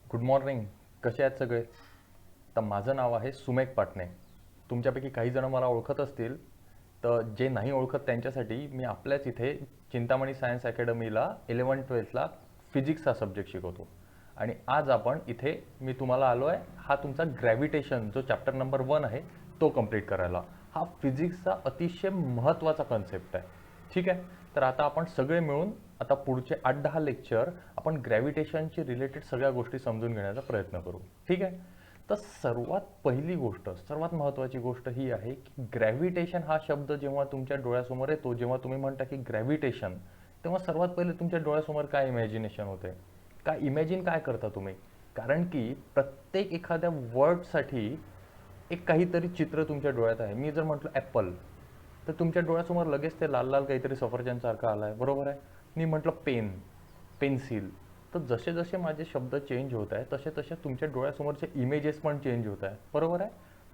Good morning. कसे आहेत सगळे? तर माझं नाव आहे सुमेक पाटणे. तुमच्यापैकी काही जण मला ओळखत असतील, तर जे नाही ओळखत त्यांच्यासाठी मी आपल्याच इथे चिंतामणी सायन्स अकॅडमीला 11-12ला फिजिक्स हा सब्जेक्ट शिकवतो. आणि आज आपण इथे मी तुम्हाला आलो आहे हा तुमचा ग्रॅव्हिटेशन जो चॅप्टर नंबर 1 आहे तो कंप्लीट करायला. हा फिजिक्सचा अतिशय महत्त्वाचा कन्सेप्ट आहे. ठीक आहे. तर आता आपण सगळे मिळून आता पुढचे 8-10 लेक्चर आपण ग्रॅव्हिटेशनची रिलेटेड सगळ्या गोष्टी समजून घेण्याचा प्रयत्न करू. ठीक आहे. तर सर्वात पहिली गोष्ट, सर्वात महत्त्वाची गोष्ट ही आहे की ग्रॅव्हिटेशन हा शब्द जेव्हा तुमच्या डोळ्यासमोर येतो, जेव्हा तुम्ही म्हणता की ग्रॅव्हिटेशन, तेव्हा सर्वात पहिले तुमच्या डोळ्यासमोर काय इमॅजिनेशन होते? काय इमॅजिन काय करता तुम्ही? कारण की प्रत्येक एखाद्या वर्डसाठी एक काहीतरी चित्र तुमच्या डोळ्यात आहे. मी जर म्हटलं ॲपल, तर तुमच्या डोळ्यासमोर लगेच ते लाल लाल काहीतरी सफरचंदसारखं आलं आहे, बरोबर आहे? मी म्हटलं पेन, पेन्सिल, तर जसे जसे माझे शब्द चेंज होत आहे तसे तसे तुमच्या डोळ्यासमोरचे इमेजेस पण चेंज होत आहे, बरोबर आहे?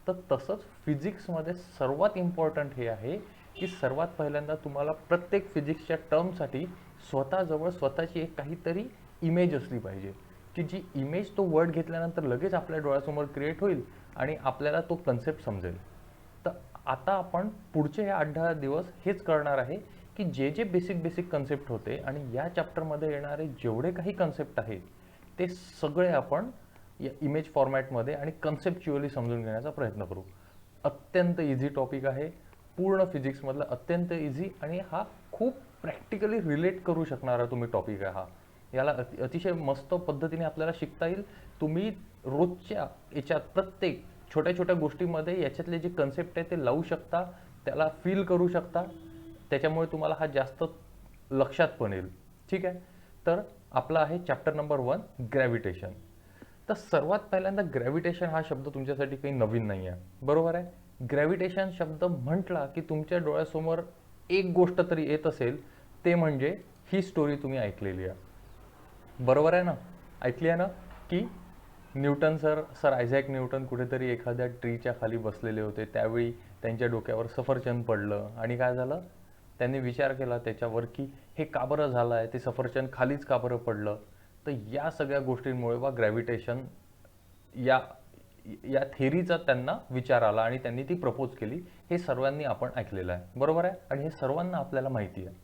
तर तसंच फिजिक्समध्ये सर्वात इम्पॉर्टंट हे आहे की सर्वात पहिल्यांदा तुम्हाला प्रत्येक फिजिक्सच्या टर्मसाठी स्वतःजवळ स्वतःची एक काहीतरी इमेज असली पाहिजे, की जी इमेज तो वर्ड घेतल्यानंतर लगेच आपल्या डोळ्यासमोर क्रिएट होईल आणि आपल्याला तो कन्सेप्ट समजेल. तर आता आपण पुढचे हे 8-10 दिवस हेच करणार आहे की जे जे बेसिक बेसिक कन्सेप्ट होते आणि या चॅप्टरमध्ये येणारे जेवढे काही कन्सेप्ट आहेत ते सगळे आपण या इमेज फॉर्मॅटमध्ये आणि कन्सेप्च्युअली समजून घेण्याचा प्रयत्न करू. अत्यंत इझी टॉपिक आहे, पूर्ण फिजिक्समधला अत्यंत इझी, आणि हा खूप प्रॅक्टिकली रिलेट करू शकणारा तुम्ही टॉपिक आहे हा. याला अतिशय मस्त पद्धतीने आपल्याला शिकता येईल. तुम्ही रोजच्या याच्यात प्रत्येक छोट्या छोट्या गोष्टीमध्ये याच्यातले जे कन्सेप्ट आहे ते लावू शकता, त्याला फील करू शकता. त्याच्यामुळे तुम्हाला हा जास्त लक्षात पण येईल. ठीक आहे. तर आपला आहे चॅप्टर नंबर 1 ग्रॅव्हिटेशन. तर सर्वात पहिल्यांदा ग्रॅव्हिटेशन हा शब्द तुमच्यासाठी काही नवीन नाही आहे, बरोबर आहे? ग्रॅव्हिटेशन शब्द म्हटला की तुमच्या डोळ्यासमोर एक गोष्ट तरी येत असेल, ते म्हणजे ही स्टोरी तुम्ही ऐकलेली आहे, बरोबर आहे ना? ऐकली आहे ना? की Newton sir sir Isaac Newton कुठेतरी एखाद्या ट्रीच्या खाली बसलेले होते, त्यावेळी त्यांच्या डोक्यावर सफरचंद पडलं आणि काय झालं? त्यांनी विचार केला त्याच्यावर की हे का बरं झालं आहे, ते सफरचंद खालीच का बरं पडलं? तर या सगळ्या गोष्टींमुळे वा ग्रॅव्हिटेशन या या थेरीचा त्यांना विचार आला आणि त्यांनी ती प्रपोज केली. हे सर्वांनी आपण ऐकलेलं आहे, बरोबर आहे? आणि हे सर्वांना आपल्याला माहिती आहे.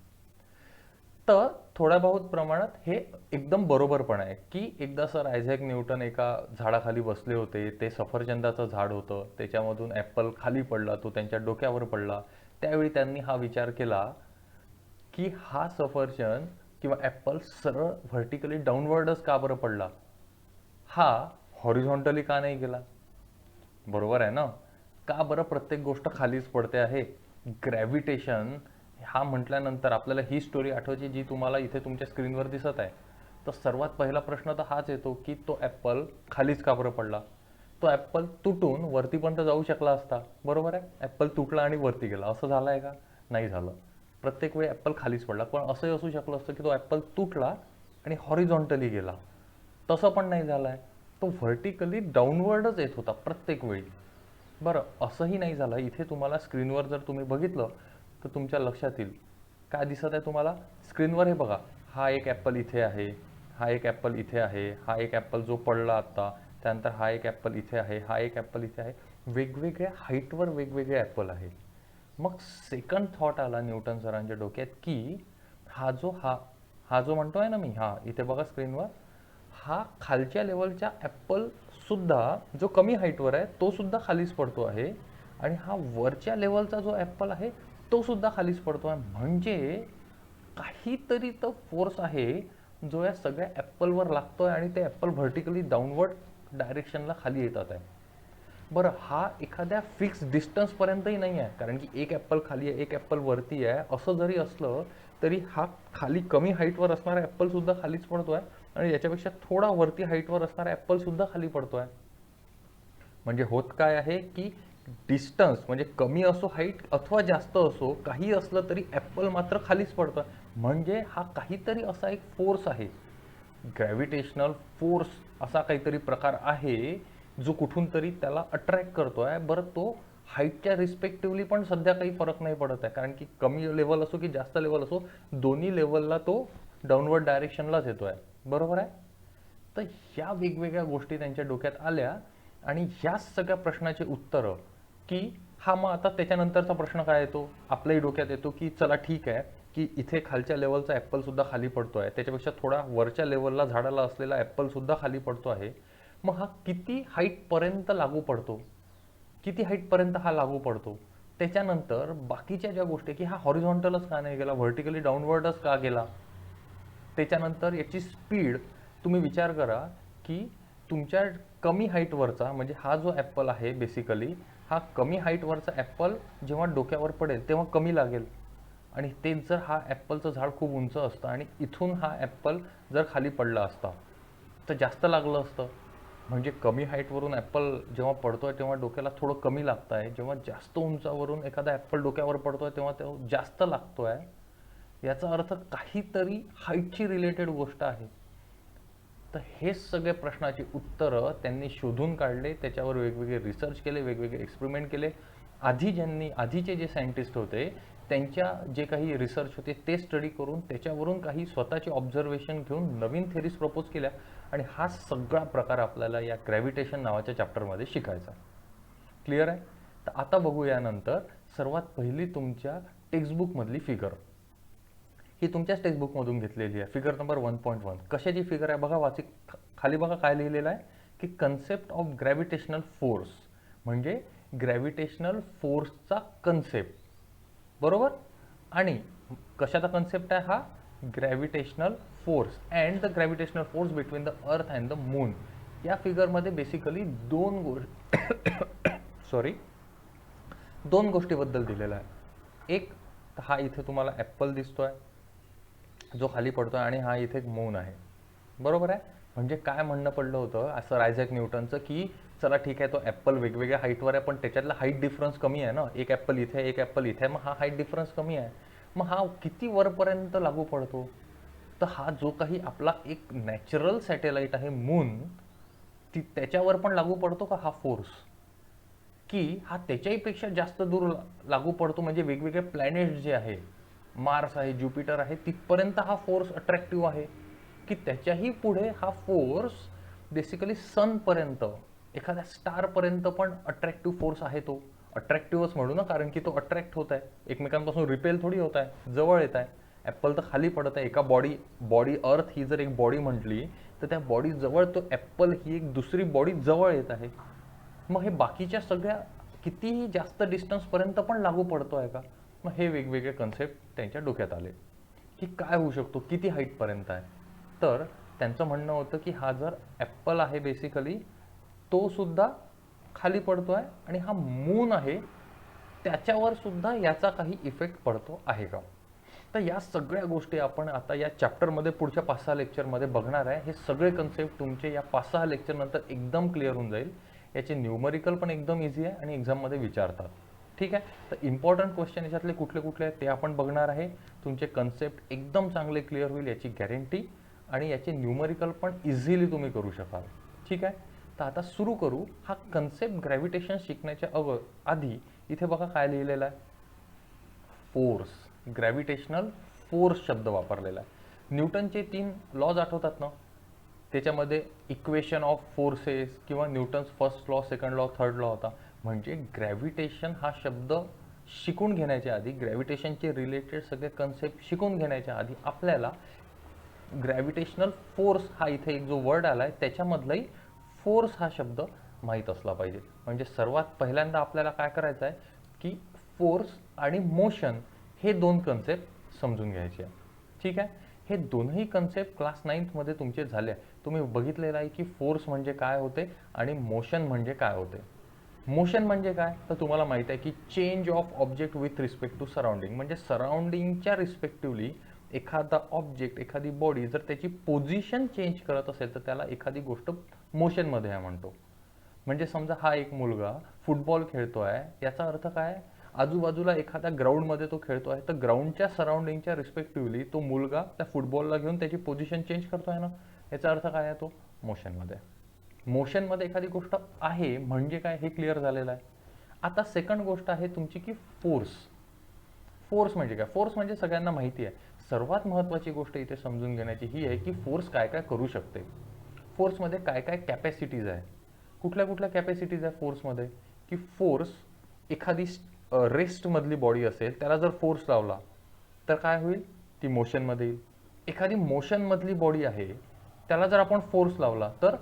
तर थोड्या बहुत प्रमाणात हे एकदम बरोबर पण आहे की एकदा सर आयझॅक न्यूटन एका झाडाखाली बसले होते, ते सफरचंदाचं झाड होतं, त्याच्यामधून ॲपल खाली पडला, तो त्यांच्या डोक्यावर पडला. त्यावेळी त्यांनी हा विचार केला की हा सफरचंद किंवा ॲपल सरळ व्हर्टिकली डाऊनवर्डच का बरं पडला, हा हॉरिझॉन्टली का नाही गेला? बरोबर आहे ना? का बरं प्रत्येक गोष्ट खालीच पडते आहे? ग्रॅव्हिटेशन हा म्हटल्यानंतर आपल्याला ही स्टोरी आठवायची जी तुम्हाला इथे तुमच्या स्क्रीनवर दिसत आहे. तर सर्वात पहिला प्रश्न तर हाच येतो की तो ॲपल खालीच का बरं पडला? तो ॲपल तुटून वरतीपर्यंत जाऊ शकला असता, बरोबर आहे? ॲपल तुटला आणि वरती गेला, असं झालं आहे का? नाही झालं. प्रत्येक वेळी ॲपल खालीच पडला. पण असंही असू शकलं असतं की तो ॲपल तुटला आणि हॉरिझॉन्टली गेला. तसं पण नाही झालं आहे. तो व्हर्टिकली डाऊनवर्डच येत होता प्रत्येक वेळी. बरं, असंही नाही झालं. इथे तुम्हाला स्क्रीनवर जर तुम्ही बघितलं तर तुमच्या लक्षात येईल. काय दिसत आहे तुम्हाला स्क्रीनवर? हे बघा, हा एक ॲपल इथे आहे, हा एक ॲपल इथे आहे, हा एक ॲपल जो पडला आत्ता, त्यानंतर हा एक ॲपल इथे आहे, हा एक ॲपल इथे आहे. वेगवेगळ्या हाईटवर वेगवेगळे ॲपल आहे. मग सेकंड थॉट आला न्यूटन सरांच्या डोक्यात की हा जो म्हणतोय ना मी, हा इथे बघा स्क्रीनवर, हा खालच्या लेवलच्या ॲपल सुद्धा जो कमी हाईटवर आहे तो सुद्धा खालीच पडतो आहे, आणि हा वरच्या लेवलचा जो ॲपल आहे तो सुद्धा खालीच पडतो आहे. म्हणजे काहीतरी तो फोर्स आहे जो या सगळ्या ॲपलवर लागतोय आणि ते ॲपल व्हर्टिकली डाऊनवर्ड डायरेक्शनला खाली येतात आहे. बरं, हा एखाद्या फिक्स डिस्टन्सपर्यंतही नाही आहे, कारण की एक ॲपल खाली आहे, एक ॲपल वरती आहे. असं जरी असलं तरी हा खाली कमी हाईटवर असणारा ॲपलसुद्धा खालीच पडतो आहे आणि याच्यापेक्षा थोडा वरती हाईटवर असणारा ॲपलसुद्धा खाली पडतो आहे. म्हणजे होत काय आहे की डिस्टन्स म्हणजे कमी असो हाईट अथवा जास्त असो, काही असलं तरी ॲपल मात्र खालीच पडतो आहे. म्हणजे हा काहीतरी असा एक फोर्स आहे, ग्रॅव्हिटेशनल फोर्स असा काहीतरी प्रकार आहे जो कुठून तरी त्याला अट्रॅक्ट करतो आहे. बरं, तो हाईटच्या रिस्पेक्टिव्हली पण सध्या काही फरक नाही पडत आहे, कारण की कमी लेवल असो की जास्त लेवल असो, दोन्ही लेवलला तो डाऊनवर्ड डायरेक्शनलाच येतो आहे, बरोबर आहे? तर ह्या वेगवेगळ्या गोष्टी त्यांच्या डोक्यात आल्या आणि ह्याच सगळ्या प्रश्नाचे उत्तरं की हा मग आता त्याच्यानंतरचा प्रश्न काय येतो आपल्याही डोक्यात येतो की चला ठीक आहे की इथे खालच्या लेवलचा ॲपल सुद्धा खाली पडतो आहे, त्याच्यापेक्षा थोडा वरच्या लेवलला झाडाला असलेला ॲपल सुद्धा खाली पडतो आहे, मग हा किती हाईटपर्यंत लागू पडतो, किती हाईटपर्यंत हा लागू पडतो. त्याच्यानंतर बाकीच्या ज्या गोष्टी की हा हॉरिझॉन्टलच का नाही गेला, व्हर्टिकली डाऊनवर्डच का गेला. त्याच्यानंतर याची स्पीड तुम्ही विचार करा की तुमच्या कमी हाईटवरचा म्हणजे हा जो ॲपल आहे बेसिकली हा कमी हाईटवरचा ॲपल जेव्हा डोक्यावर पडेल तेव्हा कमी लागेल, आणि तेच जर हा ॲपलचं झाड खूप उंच असतं आणि इथून हा ॲपल जर खाली पडला असता तर जास्त लागलं असतं. म्हणजे कमी हाईटवरून ॲपल जेव्हा पडतोय तेव्हा डोक्याला थोडं कमी लागतं आहे, जेव्हा जास्त उंचावरून एखादा ॲपल डोक्यावर पडतोय तेव्हा तो जास्त लागतो आहे. याचा अर्थ काहीतरी हाईटची रिलेटेड गोष्ट आहे. तर हे सगळे प्रश्नाची उत्तरं त्यांनी शोधून काढले, त्याच्यावर वेगवेगळे रिसर्च केले, वेगवेगळे एक्सपेरिमेंट केले. आधीचे जे सायंटिस्ट होते त्यांच्या जे काही रिसर्च होते ते स्टडी करून त्याच्यावरून काही स्वतःचे ऑब्झर्वेशन घेऊन नवीन थेरीज प्रपोज केल्या, आणि हा सगळा प्रकार आपल्याला या ग्रॅव्हिटेशन नावाच्या चॅप्टरमध्ये शिकायचा. क्लिअर आहे. तर आता बघू यानंतर सर्वात पहिली तुमच्या टेक्स्टबुकमधली फिगर, ही तुमच्याच टेक्स्टबुकमधून घेतलेली आहे. फिगर नंबर 1.1 कशाची फिगर आहे बघा, खाली बघा काय लिहिलेलं आहे की कन्सेप्ट ऑफ ग्रॅव्हिटेशनल फोर्स, म्हणजे ग्रॅव्हिटेशनल फोर्सचा कन्सेप्ट, बरोबर. आणि कशाचा कन्सेप्ट आहे हा, gravitational force and the gravitational force between the earth and the moon. या फिगरमध्ये बेसिकली दोन गोष्टीबद्दल दिलेलं आहे. एक, हा इथे तुम्हाला ॲपल दिसतोय जो खाली पडतोय आणि हा इथे मून आहे, बरोबर आहे. म्हणजे काय म्हणणं पडलं होतं असं आयझॅक न्यूटनचं की चला ठीक आहे तो ॲपल वेगवेगळ्या हाईटवर आहे पण त्याच्यातला हाईट डिफरन्स कमी आहे ना, एक ॲपल इथे एक ॲपल इथे आहे, मग हा हाईट डिफरन्स कमी आहे, मग हा किती वरपर्यंत लागू पडतो. तर हा जो काही आपला एक नॅचरल सॅटेलाईट आहे मून, त्याच्यावर पण लागू पडतो का हा फोर्स, की हा त्याच्याही पेक्षा जास्त दूर लागू पडतो. म्हणजे वेगवेगळे प्लॅनेट्स जे आहे, मार्स आहे, ज्युपिटर आहे, तिथपर्यंत हा फोर्स अट्रॅक्टिव्ह आहे, की त्याच्याही पुढे हा फोर्स बेसिकली सनपर्यंत, एखाद्या स्टारपर्यंत पण अट्रॅक्टिव्ह फोर्स आहे. तो अट्रॅक्टिव्हच म्हणू ना, कारण की तो अट्रॅक्ट होत आहे, एकमेकांपासून रिपेल थोडी होत आहे, जवळ येत आहे. ॲपल तर खाली पडत आहे, एका बॉडी अर्थ ही जर एक बॉडी म्हटली तर त्या बॉडी जवळ तो ॲपल ही एक दुसरी बॉडी जवळ येत आहे. मग हे बाकीच्या सगळ्या कितीही जास्त डिस्टन्सपर्यंत पण लागू पडतो आहे का. मग हे वेगवेगळे कन्सेप्ट त्यांच्या डोक्यात आले की काय होऊ शकतो, किती हाईटपर्यंत आहे. तर त्यांचं म्हणणं होतं की हा जर ॲपल आहे बेसिकली तो सुद्धा खाली पडतो आहे आणि हा मून आहे त्याच्यावर सुद्धा याचा काही इफेक्ट पडतो आहे का. तर या सगळ्या गोष्टी आपण आता या चॅप्टरमध्ये पुढच्या 5-6 लेक्चरमध्ये बघणार आहे. हे सगळे कन्सेप्ट तुमचे या 5-6 लेक्चरनंतर एकदम क्लिअर होऊन जाईल. याचे न्यूमरिकल पण एकदम इझी आहे आणि एक्झाममध्ये विचारतात. ठीक आहे. तर इम्पॉर्टंट क्वेश्चन याच्यातले कुठले कुठले आहेत ते आपण बघणार आहे. तुमचे कन्सेप्ट एकदम चांगले क्लिअर होईल याची गॅरंटी, आणि याचे न्यूमरिकल पण इझिली तुम्ही करू शकाल. ठीक आहे. तर आता सुरू करू. हा कन्सेप्ट ग्रॅव्हिटेशन शिकण्याच्या आधी इथे बघा काय लिहिलेलं आहे, फोर्स, ग्रॅव्हिटेशनल फोर्स शब्द वापरलेला आहे. न्यूटनचे 3 लॉज आठवतात ना, त्याच्यामध्ये इक्वेशन ऑफ फोर्सेस किंवा Newton's first law, second law, third law होता. म्हणजे ग्रॅव्हिटेशन हा शब्द शिकून घेण्याच्या आधी, ग्रॅव्हिटेशनचे रिलेटेड सगळे कन्सेप्ट शिकून घेण्याच्या आधी आपल्याला ग्रॅव्हिटेशनल फोर्स हा इथे एक जो वर्ड आला आहे त्याच्यामधलाही फोर्स हा शब्द माहीत असला पाहिजे. म्हणजे सर्वात पहिल्यांदा आपल्याला काय करायचं आहे की फोर्स आणि मोशन हे 2 कन्सेप्ट समजून घ्यायचे आहे. ठीक आहे. हे दोनही कन्सेप्ट क्लास 9मध्ये तुमचे झाले. तुम्ही बघितलेलं आहे की फोर्स म्हणजे काय होते आणि मोशन म्हणजे काय होते. मोशन म्हणजे काय तर तुम्हाला माहिती आहे की change of object with respect to surrounding, म्हणजे सराउंडिंगच्या रिस्पेक्टिव्हली एखादा ऑब्जेक्ट, एखादी बॉडी जर त्याची पोझिशन चेंज करत असेल तर त्याला एखादी गोष्ट मोशनमध्ये आहे म्हणतो. म्हणजे समजा हा एक मुलगा फुटबॉल खेळतो आहे, याचा अर्थ काय, आजूबाजूला एखाद्या ग्राउंडमध्ये तो खेळतो आहे, तर ग्राउंडच्या सराउंडिंगच्या रिस्पेक्टिव्हली तो मुलगा त्या फुटबॉलला घेऊन त्याची पोझिशन चेंज करतो आहे ना, याचा अर्थ काय आहे, तो मोशनमध्ये. मोशनमध्ये एखादी गोष्ट आहे म्हणजे काय हे क्लिअर झालेलं आहे. आता सेकंड गोष्ट आहे तुमची की फोर्स. फोर्स म्हणजे काय, फोर्स म्हणजे सगळ्यांना माहिती आहे. सर्वात महत्त्वाची गोष्ट इथे समजून घेण्याची ही आहे की फोर्स काय काय करू शकते. फोर्समध्ये काय काय कॅपॅसिटीज आहे, कुठल्या कुठल्या कॅपॅसिटीज आहे फोर्समध्ये, की फोर्स एखादी रेस्टमधली बॉडी असेल त्याला जर फोर्स लावला तर काय होईल, ती मोशनमध्ये येईल. एखादी मोशनमधली बॉडी आहे त्याला जर आपण फोर्स लावला तर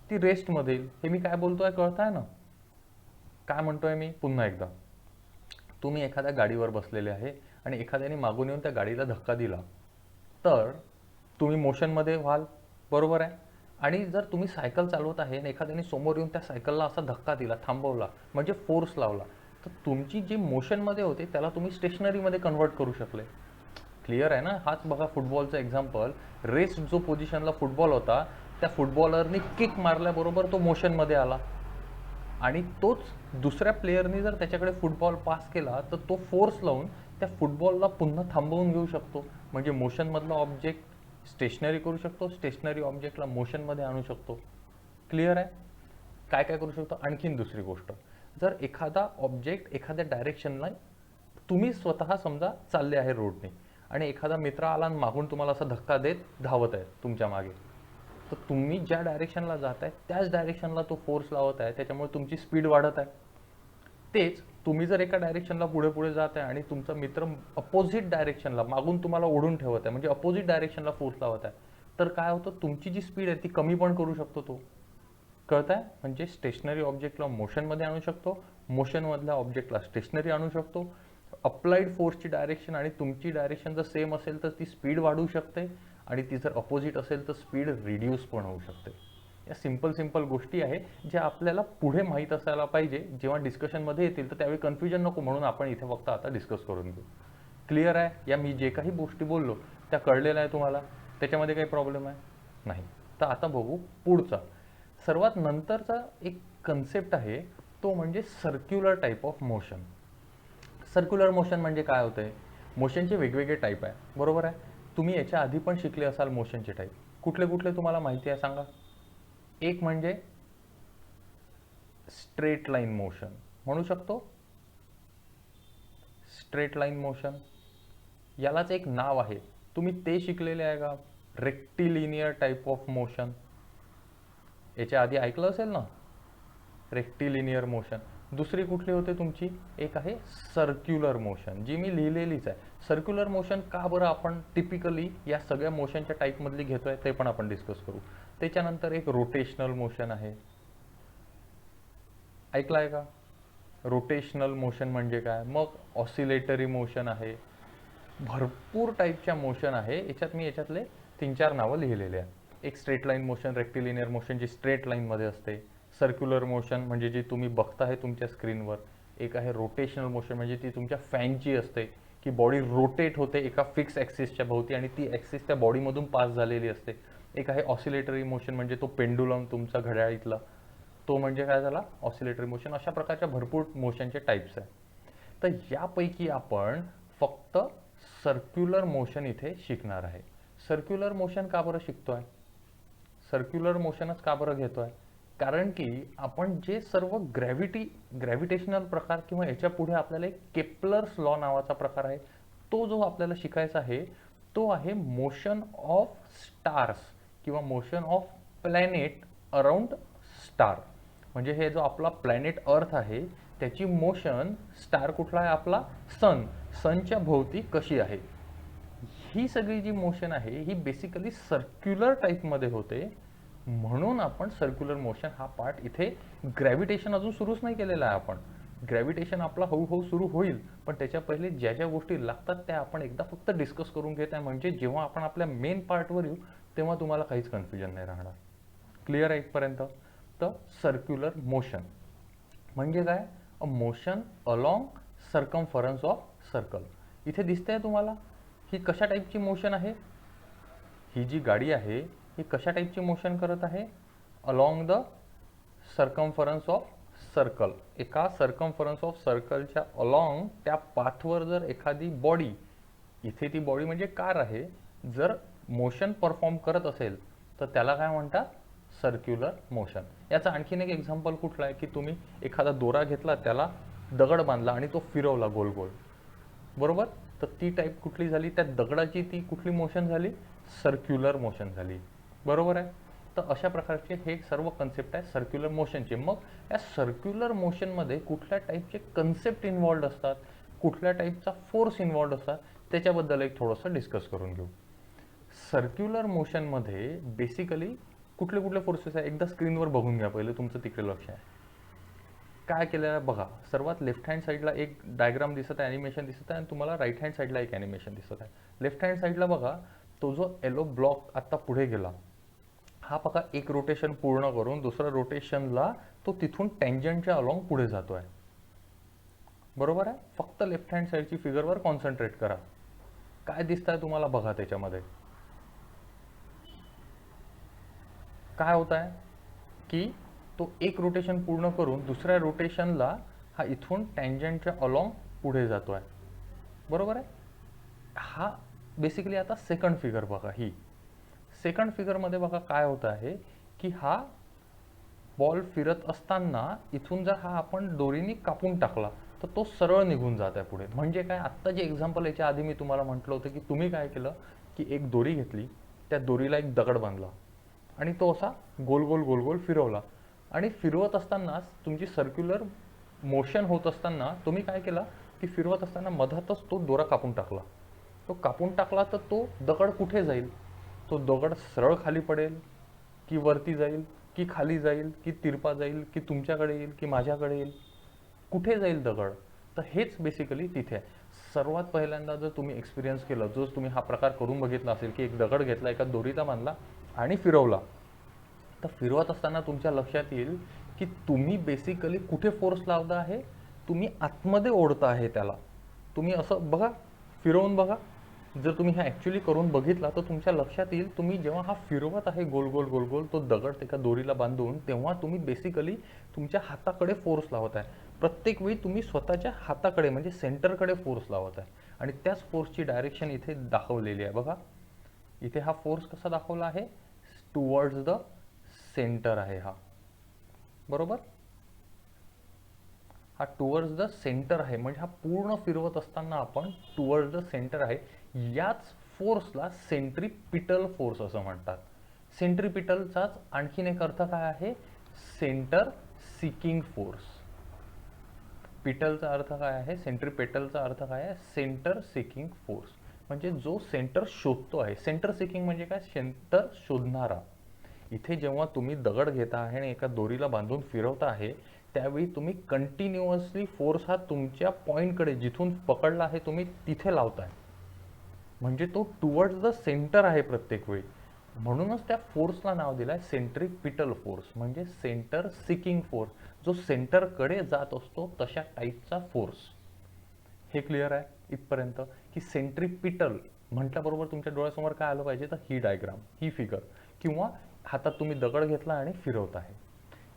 ती रेस्टमध्ये येईल. हे मी काय बोलतोय कळत आहे ना, काय म्हणतोय मी पुन्हा एकदा. तुम्ही एखाद्या गाडीवर बसलेले आहे आणि एखाद्याने मागून येऊन त्या गाडीला धक्का दिला तर तुम्ही मोशनमध्ये व्हाल, बरोबर आहे. आणि जर तुम्ही सायकल चालवत आहे आणि एखाद्याने समोर येऊन त्या सायकलला असा धक्का दिला, थांबवला, म्हणजे फोर्स लावला, तर तुमची जी मोशनमध्ये होते त्याला तुम्ही स्टेशनरीमध्ये कन्वर्ट करू शकले. क्लिअर आहे ना. हाच बघा फुटबॉलचा एक्झाम्पल. रेस्ट जो पोझिशनला फुटबॉल होता त्या फुटबॉलरनी किक मारल्याबरोबर तो मोशनमध्ये आला आणि तोच दुसऱ्या प्लेयरनी जर त्याच्याकडे फुटबॉल पास केला तर तो फोर्स लावून त्या फुटबॉलला पुन्हा थांबवून घेऊ शकतो. म्हणजे मोशनमधला ऑब्जेक्ट स्टेशनरी करू शकतो, स्टेशनरी ऑब्जेक्टला मोशनमध्ये आणू शकतो. क्लिअर आहे. काय काय करू शकतो. आणखीन दुसरी गोष्ट, जर एखादा ऑब्जेक्ट एखाद्या डायरेक्शनला, तुम्ही स्वतः समजा चालले आहे रोडने आणि एखादा मित्र आला आणि मागून तुम्हाला असा धक्का देत धावत आहे तुमच्या मागे, तर तुम्ही ज्या डायरेक्शनला जात आहे त्याच डायरेक्शनला तो फोर्स लावत आहे, त्याच्यामुळे तुमची स्पीड वाढत आहे. तेच तुम्ही जर एका डायरेक्शनला पुढे पुढे जात आहे आणि तुमचा मित्र अपोजिट डायरेक्शनला मागून तुम्हाला ओढून ठेवत आहे, म्हणजे अपोजिट डायरेक्शनला फोर्स लावत आहे, तर काय होतं, तुमची जी स्पीड आहे ती कमी पण करू शकतो तो. कळत आहे. म्हणजे स्टेशनरी ऑब्जेक्टला मोशनमध्ये आणू शकतो, मोशनमधल्या ऑब्जेक्टला स्टेशनरी आणू शकतो. अप्लाइड फोर्सची डायरेक्शन आणि तुमची डायरेक्शन जर सेम असेल तर ती स्पीड वाढू शकते आणि ती जर अपोजिट असेल तर स्पीड रिड्यूस पण होऊ शकते. या सिंपल गोष्टी आहे ज्या आपल्याला पुढे माहीत असायला पाहिजे. जेव्हा डिस्कशनमध्ये येतील तर त्यावेळी कन्फ्युजन नको म्हणून आपण इथे फक्त आता डिस्कस करून घेऊ. क्लिअर आहे. या मी जे काही गोष्टी बोललो त्या कळलेल्या आहे तुम्हाला, त्याच्यामध्ये काही प्रॉब्लेम आहे नाही. तर आता बघू पुढचा, सर्वात नंतरचा एक कन्सेप्ट आहे तो म्हणजे circular type of motion. Circular motion म्हणजे काय होतंय, मोशनचे वेगवेगळे टाईप आहे, बरोबर आहे. तुम्ही याच्या आधी पण शिकले असाल मोशनचे टाईप. कुठले कुठले तुम्हाला माहिती आहे सांगा. एक म्हणजे स्ट्रेट लाईन मोशन म्हणू शकतो. स्ट्रेट लाईन मोशन यालाच एक नाव आहे, तुम्ही ते शिकलेले आहे का. रेक्टिलिनियर टाईप ऑफ मोशन याच्या आधी ऐकलं असेल ना, रेक्टिलिनियर मोशन. दुसरी कुठली होते तुमची, एक आहे सर्क्युलर मोशन, जी मी लिहिलेलीच आहे. सर्क्युलर मोशन का बरं आपण टिपिकली या सगळ्या मोशनच्या टाईपमधली घेतोय ते पण आपण डिस्कस करू. त्याच्यानंतर एक रोटेशनल मोशन आहे, ऐकलं आहे का. रोटेशनल मोशन म्हणजे काय. मग ऑसिलेटरी मोशन आहे, भरपूर टाईपच्या मोशन आहे. याच्यातले 3-4 नावं लिहिलेले आहे. एक straight line motion, rectilinear motion जी स्ट्रेट लाईनमध्ये असते. सर्क्युलर मोशन म्हणजे जी तुम्ही बघताय तुमच्या स्क्रीनवर. एक आहे रोटेशनल मोशन म्हणजे ती तुमच्या फॅनची असते, की बॉडी रोटेट होते एका फिक्स ॲक्सिसच्या भोवती आणि ती ॲक्सिस त्या बॉडीमधून पास झालेली असते. एक आहे ऑसिलेटरी मोशन म्हणजे तो पेंडुलम तुमचा घड्याळीतला, तो म्हणजे काय झाला ऑसिलेटरी मोशन. अशा प्रकारच्या भरपूर मोशनचे टाईप्स आहे. तर यापैकी आपण फक्त सर्क्युलर मोशन इथे शिकणार आहे. सर्क्युलर मोशन का बरं शिकतोय, सर्क्युलर मोशनच का बरं घेतोय, कारण की आपण जे सर्व ग्रॅव्हिटेशनल प्रकार किंवा याच्या पुढे आपल्याला एक केप्लर्स लॉ नावाचा प्रकार आहे, तो जो आपल्याला शिकायचा आहे तो आहे मोशन ऑफ स्टार्स किंवा motion of planet around star. म्हणजे हे जो आपला प्लॅनेट अर्थ आहे त्याची मोशन, स्टार कुठला आहे आपला सन, सनच्या भोवती कशी आहे. ही सगळी जी मोशन आहे ही बेसिकली सर्क्युलर टाईपमध्ये होते. म्हणून आपण सर्क्युलर मोशन हा पार्ट इथे, ग्रॅव्हिटेशन अजून सुरूच नाही केलेला आहे आपण. ग्रॅव्हिटेशन आपला हळूहळू सुरू होईल, पण त्याच्या पहिले ज्या ज्या गोष्टी लागतात त्या आपण एकदा फक्त डिस्कस करून घेत आहे. म्हणजे जेव्हा आपण आपल्या मेन पार्टवर येऊ तेव्हा तुम्हाला काहीच कन्फ्युजन नाही राहणार. क्लिअर आहे इथपर्यंत. तर सर्क्युलर मोशन म्हणजे काय, a motion along circumference of circle. इथे दिसतंय तुम्हाला ही कशा टाईपची मोशन आहे. ही जी गाडी आहे ही कशा टाईपची मोशन करत आहे, along the circumference of circle. एका सर्कम्फरन्स ऑफ सर्कलच्या अलॉंग त्या पाथवर जर एखादी बॉडी, इथे ती बॉडी म्हणजे कार आहे, जर मोशन परफॉर्म करत असेल तर त्याला काय म्हणतात, सर्क्युलर मोशन. याचा आणखीन एक एक्झाम्पल कुठला आहे, की तुम्ही एखादा दोरा घेतला, त्याला दगड बांधला आणि तो फिरवला गोल गोल, बरोबर. तर ती टाईप कुठली झाली, त्या दगडाची ती कुठली मोशन झाली, सर्क्युलर मोशन झाली, बरोबर आहे. तर अशा प्रकारचे हे सर्व कन्सेप्ट आहे सर्क्युलर मोशनचे. मग या सर्क्युलर मोशनमध्ये कुठल्या टाईपचे कन्सेप्ट इन्व्हॉल्ड असतात, कुठल्या टाईपचा फोर्स इन्व्हॉल्ड असतात, त्याच्याबद्दल एक थोडंसं डिस्कस करून घेऊ. सर्क्युलर मोशनमध्ये बेसिकली कुठले कुठले फोर्सेस आहे एकदा स्क्रीनवर बघून घ्या, पहिले तुमचं तिकडे लक्ष आहे. काय केलं आहे बघा, सर्वात लेफ्ट हँड साईडला एक डायग्राम दिसत आहे, ॲनिमेशन दिसत आहे, आणि तुम्हाला राईट हँड साईडला एक ॲनिमेशन दिसत आहे. लेफ्ट हँड साईडला बघा, तो जो येलो ब्लॉक आत्ता पुढे गेला, हा बघा एक रोटेशन पूर्ण करून दुसऱ्या रोटेशनला तो तिथून टँजंटच्या अलॉंग पुढे जातो आहे. बरोबर आहे. फक्त लेफ्ट हँड साईडची फिगरवर कॉन्सन्ट्रेट करा. काय दिसत आहे तुम्हाला बघा, त्याच्यामध्ये काय होत आहे की तो एक रोटेशन पूर्ण करून दुसऱ्या रोटेशनला हा इथून टँजंटच्या अलॉंग पुढे जातो आहे. बरोबर आहे. हा बेसिकली आता सेकंड फिगर बघा. ही सेकंड फिगरमध्ये बघा काय होतं आहे की हा बॉल फिरत असताना इथून जर हा आपण दोरीने कापून टाकला तर तो सरळ निघून जात आहे पुढे. म्हणजे काय, आत्ता जे एक्झाम्पल याच्या आधी मी तुम्हाला म्हटलं होतं की तुम्ही काय केलं की एक दोरी घेतली, त्या दोरीला एक दगड बांधला आणि तो असा गोल गोल गोल गोल फिरवला, आणि फिरवत असतानाच तुमची सर्क्युलर मोशन होत असताना तुम्ही काय केला की फिरवत असताना मधातच तो दोरा कापून टाकला. तो कापून टाकला तर तो दगड कुठे जाईल, तो दगड सरळ खाली पडेल की वरती जाईल की खाली जाईल की तिरपा जाईल की तुमच्याकडे येईल की माझ्याकडे येईल, कुठे जाईल दगड. तर हेच बेसिकली तिथे आहे. सर्वात पहिल्यांदा जर तुम्ही एक्सपिरियन्स केलं, जो तुम्ही हा प्रकार करून बघितला असेल की एक दगड घेतला, एका दोरीला बांधला आणि फिरवला, तर फिरवत असताना तुमच्या लक्षात येईल की तुम्ही बेसिकली कुठे फोर्स लावता आहे, तुम्ही आतमध्ये ओढता आहे त्याला. तुम्ही असं बघा, फिरवून बघा. जर तुम्ही हा ॲक्च्युली करून बघितला तर तुमच्या लक्षात येईल, तुम्ही जेव्हा हा फिरवत आहे गोल गोल गोल गोल तो दगड एका दोरीला बांधून, तेव्हा तुम्ही बेसिकली तुमच्या हाताकडे फोर्स लावत आहे. प्रत्येक वेळी तुम्ही स्वतःच्या हाताकडे म्हणजे सेंटरकडे फोर्स लावत आहे, आणि त्याच फोर्सची डायरेक्शन इथे दाखवलेली आहे बघा. इथे हा फोर्स कसा दाखवला आहे, टुवर्ड्स द सेंटर आहे हा. बरोबर. हा टुवर्ड्स द सेंटर आहे, म्हणजे हा पूर्ण फिरवत असताना आपण टुवर्ड्स द सेंटर आहे. याच फोर्सला सेंट्रीपिटल फोर्स असं म्हणतात. सेंट्रीपिटलचाच आणखीन एक अर्थ काय आहे, सेंटर सिकिंग फोर्स. पिटलचा अर्थ काय आहे, सेंट्रीपेटलचा अर्थ काय आहे, सेंटर सिकिंग फोर्स. म्हणजे जो सेंटर शोधतो आहे. सेंटर सिकिंग म्हणजे काय, सेंटर शोधणारा. इथे जेव्हा तुम्ही दगड घेता आहे आणि एका दोरीला बांधून फिरवता आहे, त्यावेळी तुम्ही कंटिन्युअसली फोर्स हा तुमच्या पॉईंटकडे, जिथून पकडला आहे तुम्ही तिथे लावताय. म्हणजे तो टुवर्ड्स द सेंटर आहे प्रत्येक वेळी. म्हणूनच त्या फोर्सला नाव दिलं आहे सेंट्रीपिटल फोर्स, म्हणजे सेंटर सिकिंग फोर्स, जो सेंटरकडे जात असतो तशा टाईपचा फोर्स. हे क्लिअर आहे इथपर्यंत की सेंट्रीपिटल म्हटल्याबरोबर तुमच्या डोळ्यासमोर काय आलं पाहिजे, तर ही डायग्राम, ही फिगर, किंवा हातात तुम्ही दगड घेतला आणि फिरवत आहे.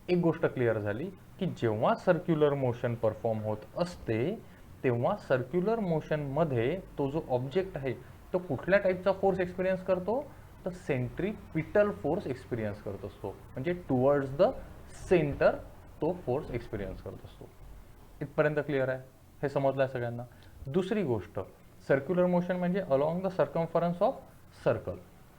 एक गोष्ट क्लिअर झाली की जेव्हा सर्क्युलर मोशन परफॉर्म होत असते तेव्हा सर्क्युलर मोशनमध्ये तो जो ऑब्जेक्ट आहे तो कुठल्या टाईपचा फोर्स एक्सपिरियन्स करतो, तर सेंट्रीपिटल फोर्स एक्सपिरियन्स करत असतो. म्हणजे टुवर्ड्स द सेंटर तो फोर्स एक्सपिरियन्स करत असतो. इथपर्यंत क्लिअर आहे, हे समजलं आहे सगळ्यांना. दुसरी गोष्ट, सर्क्युलर मोशन म्हणजे along the circumference of circle.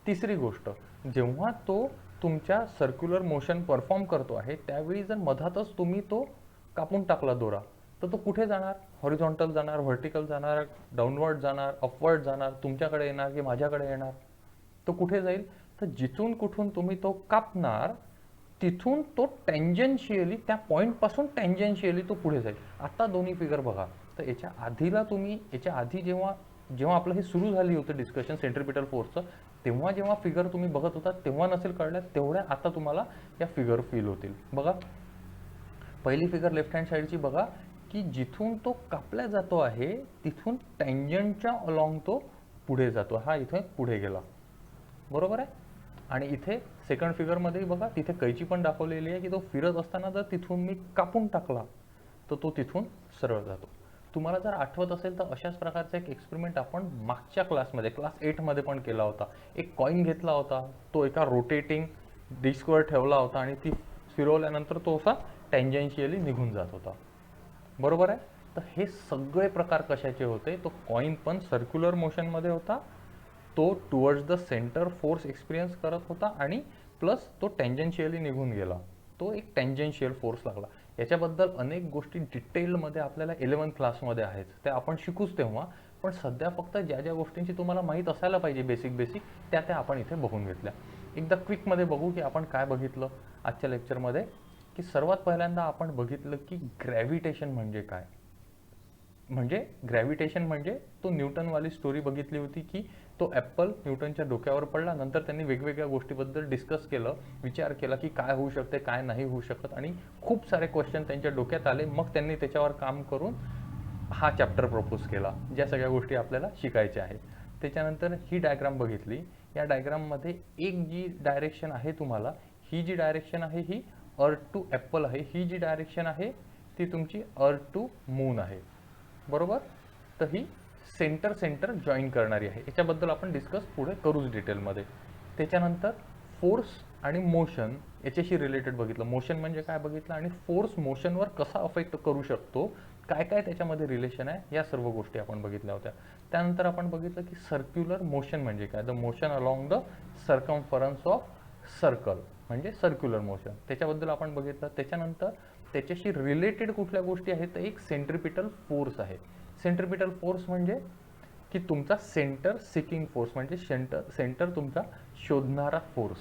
तिसरी गोष्ट, जेव्हा तो तुमच्या सर्क्युलर मोशन परफॉर्म करतो आहे त्यावेळी जर मधातच तुम्ही तो कापून टाकला दोरा, तर तो कुठे जाणार, हॉरिझॉन्टल जाणार, व्हर्टिकल जाणार, डाऊनवर्ड जाणार, अपवर्ड जाणार, तुमच्याकडे येणार की माझ्याकडे येणार, तो कुठे जाईल, तर जिथून कुठून तुम्ही तो कापणार तिथून तो टँजन्शियली, त्या पॉईंटपासून टँजन्शियली तो पुढे जाईल. आता दोन्ही फिगर बघा. तर याच्या आधीला तुम्ही, याच्या आधी जेव्हा जेव्हा आपलं हे सुरू झाली होतं डिस्कशन सेंट्रीपिटल फोर्सचं, तेव्हा जेव्हा फिगर तुम्ही बघत होता तेव्हा नसेल कळल्या, तेवढ्या आता तुम्हाला या फिगर फील होतील. बघा, पहिली फिगर लेफ्ट हँड साईडची बघा की जिथून तो कापला जातो आहे तिथून टँजंटच्या अलॉंग तो पुढे जातो. हा इथे पुढे गेला. बरोबर आहे. आणि इथे सेकंड फिगरमध्ये बघा, तिथे कैची पण दाखवलेली आहे की तो फिरत असताना जर तिथून मी कापून टाकला तर तो तिथून सरळ जातो. तुम्हाला जर आठवत असेल तर अशाच प्रकारचा एक एक्सपेरिमेंट आपण मागच्या क्लासमध्ये, क्लास 8मध्ये पण केला होता. एक कॉईन घेतला होता, तो एका रोटेटिंग डिस्कवर ठेवला होता आणि ती फिरवल्यानंतर तो असा टँजन्शियली निघून जात होता. बरोबर आहे. तर हे सगळे प्रकार कशाचे होते, तो कॉईन पण सर्क्युलर मोशनमध्ये होता, तो towards the centre force experience करत होता, आणि प्लस तो टेंजन्शियली निघून गेला, तो एक टेंजन्शियल फोर्स लागला. याच्याबद्दल अनेक गोष्टी डिटेलमध्ये आपल्याला 11th क्लासमध्ये आहेत, त्या आपण शिकूच तेव्हा. पण सध्या फक्त ज्या ज्या गोष्टींची तुम्हाला माहीत असायला पाहिजे बेसिक त्या आपण इथे बघून घेतल्या. एकदा क्विकमध्ये बघू की आपण काय बघितलं आजच्या लेक्चरमध्ये. की सर्वात पहिल्यांदा आपण बघितलं की ग्रॅव्हिटेशन म्हणजे काय. म्हणजे ग्रॅव्हिटेशन म्हणजे तो न्यूटनवाली स्टोरी बघितली होती की तो ॲपल न्यूटनच्या डोक्यावर पडला, नंतर त्यांनी वेगवेगळ्या गोष्टीबद्दल डिस्कस केलं, विचार केला की काय होऊ शकते काय नाही होऊ शकत, आणि खूप सारे क्वेश्चन त्यांच्या डोक्यात आले. मग त्यांनी त्याच्यावर काम करून हा चॅप्टर प्रपोज केला, ज्या सगळ्या गोष्टी आपल्याला शिकायच्या आहेत. त्याच्यानंतर ही डायग्राम बघितली. या डायग्राममध्ये एक जी डायरेक्शन आहे तुम्हाला, ही जी डायरेक्शन आहे ही अर्थ टू ॲपल आहे, ही जी डायरेक्शन आहे ती तुमची अर्थ टू मून आहे, बरोबर. तर ही सेंटर जॉईन करणारी आहे. याच्याबद्दल आपण डिस्कस पुढे करूच डिटेलमध्ये. त्याच्यानंतर फोर्स आणि मोशन याच्याशी रिलेटेड बघितलं. मोशन म्हणजे काय बघितलं, आणि फोर्स मोशनवर कसा अफेक्ट करू शकतो, काय काय त्याच्यामध्ये रिलेशन आहे, या सर्व गोष्टी आपण बघितल्या होत्या. त्यानंतर आपण बघितलं की सर्क्युलर मोशन म्हणजे काय, the motion along the circumference of circle म्हणजे सर्क्युलर मोशन, त्याच्याबद्दल आपण बघितलं. त्याच्यानंतर त्याच्याशी रिलेटेड कुठल्या गोष्टी आहेत, तर एक सेंट्रिपिटल फोर्स आहे. सेंट्रिपिटल फोर्स म्हणजे की तुमचा सेंटर सिकिंग फोर्स, म्हणजे सेंटर तुमचा शोधणारा फोर्स,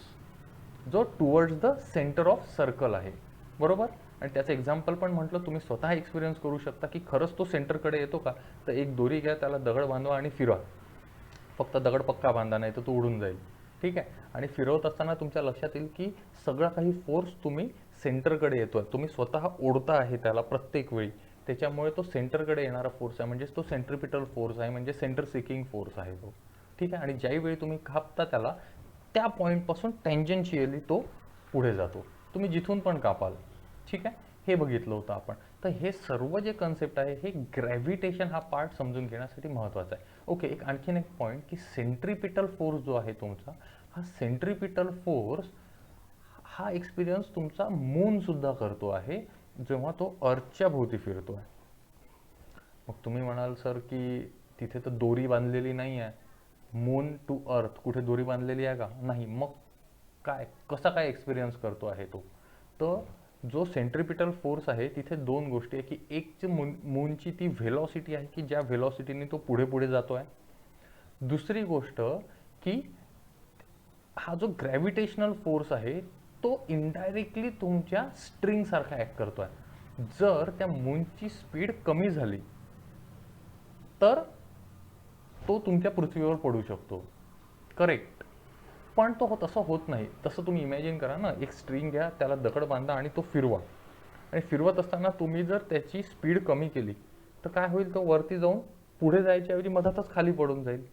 जो towards the centre of circle आहे, बरोबर. आणि त्याचं एक्झाम्पल पण म्हटलं, तुम्ही स्वतः एक्सपिरियन्स करू शकता की खरंच तो सेंटरकडे येतो का. तर एक दोरी घ्या, त्याला दगड बांधवा आणि फिरवा. फक्त दगड पक्का बांधा, नाही तर तो उडून जाईल, ठीक आहे. आणि फिरवत असताना तुमच्या लक्षात येईल की सगळा काही फोर्स तुम्ही सेंटरकडे येतोय, तुम्ही स्वतः ओढता आहे त्याला प्रत्येक वेळी, त्याच्यामुळे तो सेंटरकडे येणारा फोर्स आहे, म्हणजे तो सेंट्रिपिटल फोर्स आहे, म्हणजे सेंटर सिकिंग फोर्स आहे तो, ठीक आहे. आणि ज्यावेळी तुम्ही कापता त्याला, त्या पॉईंटपासून टेंजन्शियली तो पुढे जातो, तुम्ही जिथून पण कापाल, ठीक आहे. हे बघितलं होतं आपण. तर हे सर्व जे कन्सेप्ट आहे हे ग्रॅव्हिटेशन हा पार्ट समजून घेण्यासाठी महत्त्वाचा आहे. ओके, एक आणखीन एक पॉईंट की सेंट्रिपिटल फोर्स जो आहे तुमचा, हा सेंट्रिपिटल फोर्स हा एक्सपिरियन्स तुमचा मूनसुद्धा करतो आहे जेव्हा तो अर्थच्या भोवती फिरतो आहे. मग तुम्ही म्हणाल सर की तिथे तर दोरी बांधलेली नाही आहे, मून टू अर्थ कुठे दोरी बांधलेली आहे का, नाही. मग काय, कसा काय एक्सपिरियन्स करतो आहे तो. तर जो सेंट्रिपिटल फोर्स आहे तिथे दोन गोष्टी आहे की एक जे मूनची ती व्हेलॉसिटी आहे की ज्या व्हेलॉसिटीने तो पुढे पुढे जातो आहे. दुसरी गोष्ट की हा जो ग्रॅव्हिटेशनल फोर्स आहे तो इनडायरेक्टली तुमच्या स्ट्रिंगसारखा ॲक्ट करतो आहे. जर त्या मूनची स्पीड कमी झाली तर तो तुमच्या पृथ्वीवर पडू शकतो, करेक्ट. पण तो तसं होत नाही. तसं तुम्ही इमॅजिन करा ना, एक स्ट्रिंग घ्या, त्याला दगड बांधा आणि तो फिरवा, आणि फिरवत असताना तुम्ही जर त्याची स्पीड कमी केली तर काय होईल, तो वरती जाऊन पुढे जायच्या ऐवजी मधातच खाली पडून जाईल,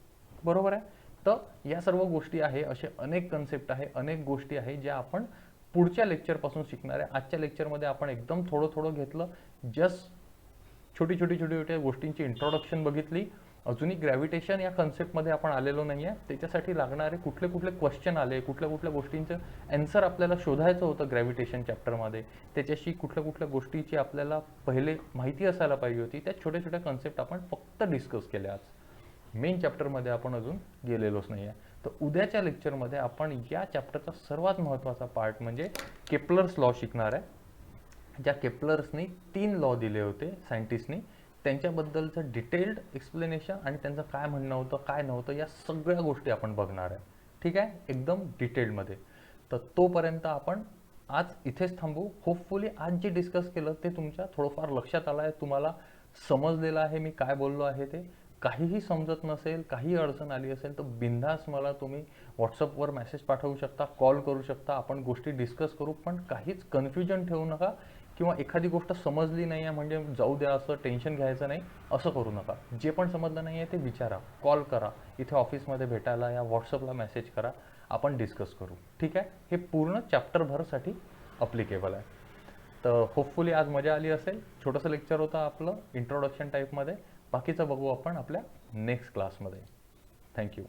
बरोबर आहे. तर या सर्व गोष्टी आहे, असे अनेक कन्सेप्ट आहे, अनेक गोष्टी आहे ज्या आपण पुढच्या लेक्चरपासून शिकणार आहे. आजच्या लेक्चरमध्ये आपण एकदम थोडं घेतलं, जस्ट छोट्या गोष्टींची इंट्रोडक्शन बघितली. अजूनही ग्रॅव्हिटेशन या कन्सेप्टमध्ये आपण आलेलो नाही आहे. त्याच्यासाठी लागणारे कुठले क्वेश्चन आले, कुठल्या गोष्टींचं ॲन्सर आपल्याला शोधायचं होतं ग्रॅव्हिटेशन चॅप्टरमध्ये, त्याच्याशी कुठल्या गोष्टीची आपल्याला पहिले माहिती असायला पाहिजे होती, त्या छोट्या कन्सेप्ट आपण फक्त डिस्कस केल्या. आज मेन चॅप्टरमध्ये आपण अजून गेलेलोच नाही आहे. तर उद्याच्या लेक्चरमध्ये आपण या चॅप्टरचा सर्वात महत्त्वाचा पार्ट म्हणजे केप्लर्स लॉ शिकणार आहे. ज्या केप्लर्सनी 3 लॉ दिले होते सायंटिस्टनी, त्यांच्याबद्दलचं डिटेल्ड एक्सप्लेनेशन आणि त्यांचं काय म्हणणं होतं काय नव्हतं, या सगळ्या गोष्टी आपण बघणार आहे, ठीक आहे, एकदम डिटेलमध्ये. तर तोपर्यंत आपण आज इथेच थांबू. होपफुली आज जे डिस्कस केलं ते तुमच्या थोडंफार लक्षात आलं आहे, तुम्हाला समजलेलं आहे मी काय बोललो आहे ते. काहीही समजत नसेल, काही अडचण आली असेल तर बिनधास्त मला तुम्ही व्हॉट्सअपवर मेसेज पाठवू शकता, कॉल करू शकता, आपण गोष्टी डिस्कस करू. पण काहीच कन्फ्युजन ठेवू नका, किंवा एखादी गोष्ट समजली नाही आहे म्हणजे जाऊ द्या असं टेन्शन घ्यायचं नाही, असं करू नका. जे पण समजलं नाही आहे ते विचारा, कॉल करा, इथे ऑफिसमध्ये भेटायला या व्हॉट्सअपला मेसेज करा, आपण डिस्कस करू, ठीक आहे. हे पूर्ण चॅप्टरभरसाठी अप्लिकेबल आहे. तर होपफुली आज मजा आली असेल. छोटंसं लेक्चर होतं आपलं इंट्रोडक्शन टाईपमध्ये. बाकीचं बघू आपण आपल्या नेक्स्ट क्लासमध्ये. थँक्यू.